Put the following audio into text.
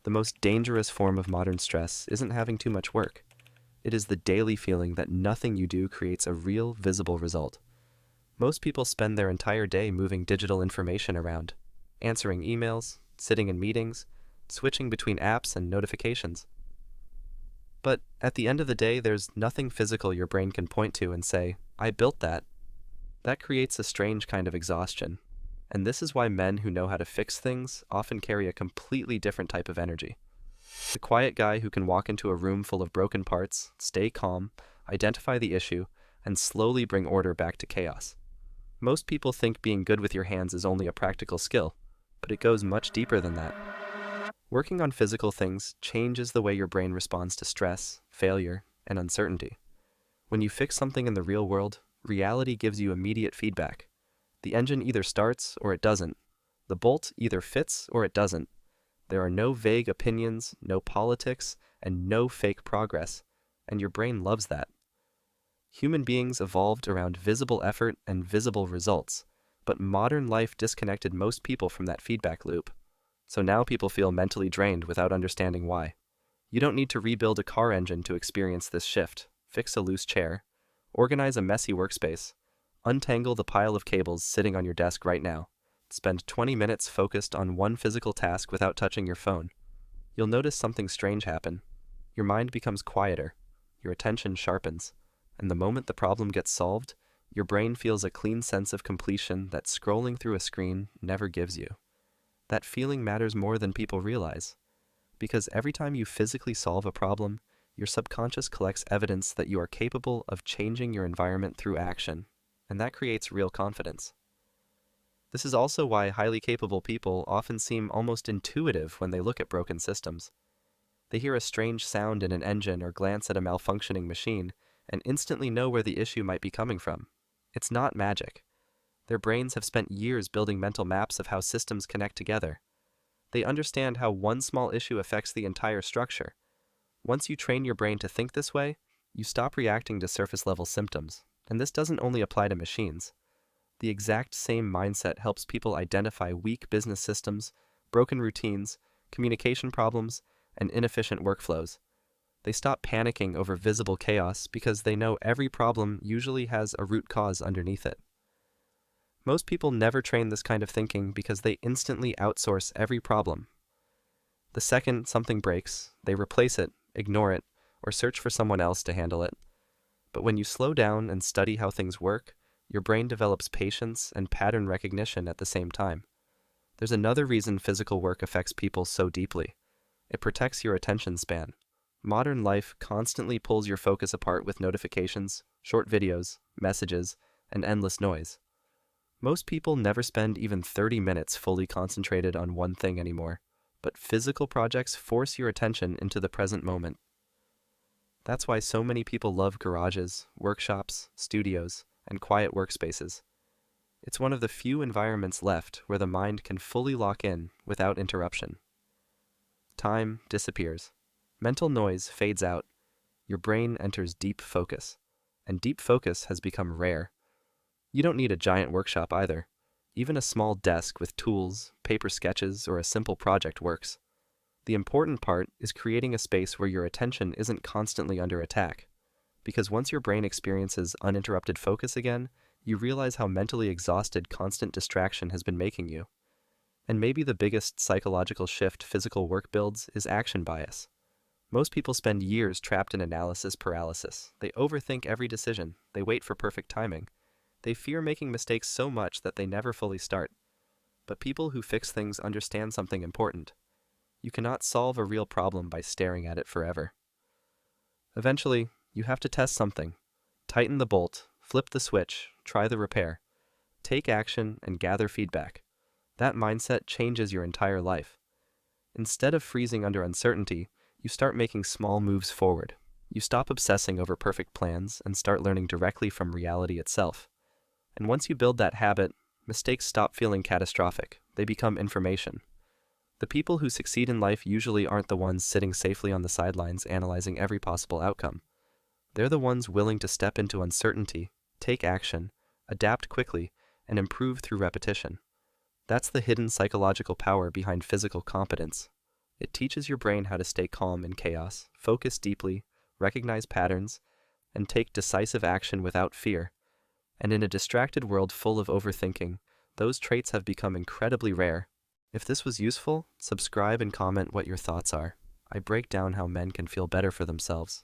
The most dangerous form of modern stress isn't having too much work. It is the daily feeling that nothing you do creates a real, visible result. Most people spend their entire day moving digital information around, answering emails, sitting in meetings, switching between apps and notifications. But at the end of the day, there's nothing physical your brain can point to and say, "I built that." That creates a strange kind of exhaustion. And this is why men who know how to fix things often carry a completely different type of energy. The quiet guy who can walk into a room full of broken parts, stay calm, identify the issue, and slowly bring order back to chaos. Most people think being good with your hands is only a practical skill, but it goes much deeper than that. Working on physical things changes the way your brain responds to stress, failure, and uncertainty. When you fix something in the real world, reality gives you immediate feedback. The engine either starts or it doesn't. The bolt either fits or it doesn't. There are no vague opinions, no politics, and no fake progress, and your brain loves that. Human beings evolved around visible effort and visible results, but modern life disconnected most people from that feedback loop. So now people feel mentally drained without understanding why. You don't need to rebuild a car engine to experience this shift. Fix a loose chair, organize a messy workspace, untangle the pile of cables sitting on your desk right now. Spend 20 minutes focused on one physical task without touching your phone. You'll notice something strange happen. Your mind becomes quieter, your attention sharpens, and the moment the problem gets solved, your brain feels a clean sense of completion that scrolling through a screen never gives you. That feeling matters more than people realize, because every time you physically solve a problem, your subconscious collects evidence that you are capable of changing your environment through action, and that creates real confidence. This is also why highly capable people often seem almost intuitive when they look at broken systems. They hear a strange sound in an engine or glance at a malfunctioning machine and instantly know where the issue might be coming from. It's not magic. Their brains have spent years building mental maps of how systems connect together. They understand how one small issue affects the entire structure. Once you train your brain to think this way, you stop reacting to surface-level symptoms. And this doesn't only apply to machines. The exact same mindset helps people identify weak business systems, broken routines, communication problems, and inefficient workflows. They stop panicking over visible chaos because they know every problem usually has a root cause underneath it. Most people never train this kind of thinking because they instantly outsource every problem. The second something breaks, they replace it, ignore it, or search for someone else to handle it. But when you slow down and study how things work, your brain develops patience and pattern recognition at the same time. There's another reason physical work affects people so deeply. It protects your attention span. Modern life constantly pulls your focus apart with notifications, short videos, messages, and endless noise. Most people never spend even 30 minutes fully concentrated on one thing anymore, but physical projects force your attention into the present moment. That's why so many people love garages, workshops, studios, and quiet workspaces. It's one of the few environments left where the mind can fully lock in without interruption. Time disappears. Mental noise fades out. Your brain enters deep focus. And deep focus has become rare. You don't need a giant workshop either. Even a small desk with tools, paper sketches, or a simple project works. The important part is creating a space where your attention isn't constantly under attack. Because once your brain experiences uninterrupted focus again, you realize how mentally exhausted constant distraction has been making you. And maybe the biggest psychological shift physical work builds is action bias. Most people spend years trapped in analysis paralysis. They overthink every decision. They wait for perfect timing. They fear making mistakes so much that they never fully start. But people who fix things understand something important. You cannot solve a real problem by staring at it forever. Eventually, you have to test something. Tighten the bolt, flip the switch, try the repair. Take action and gather feedback. That mindset changes your entire life. Instead of freezing under uncertainty, you start making small moves forward. You stop obsessing over perfect plans and start learning directly from reality itself. And once you build that habit, mistakes stop feeling catastrophic. They become information. The people who succeed in life usually aren't the ones sitting safely on the sidelines analyzing every possible outcome. They're the ones willing to step into uncertainty, take action, adapt quickly, and improve through repetition. That's the hidden psychological power behind physical competence. It teaches your brain how to stay calm in chaos, focus deeply, recognize patterns, and take decisive action without fear. And in a distracted world full of overthinking, those traits have become incredibly rare. If this was useful, subscribe and comment what your thoughts are. I break down how men can feel better for themselves.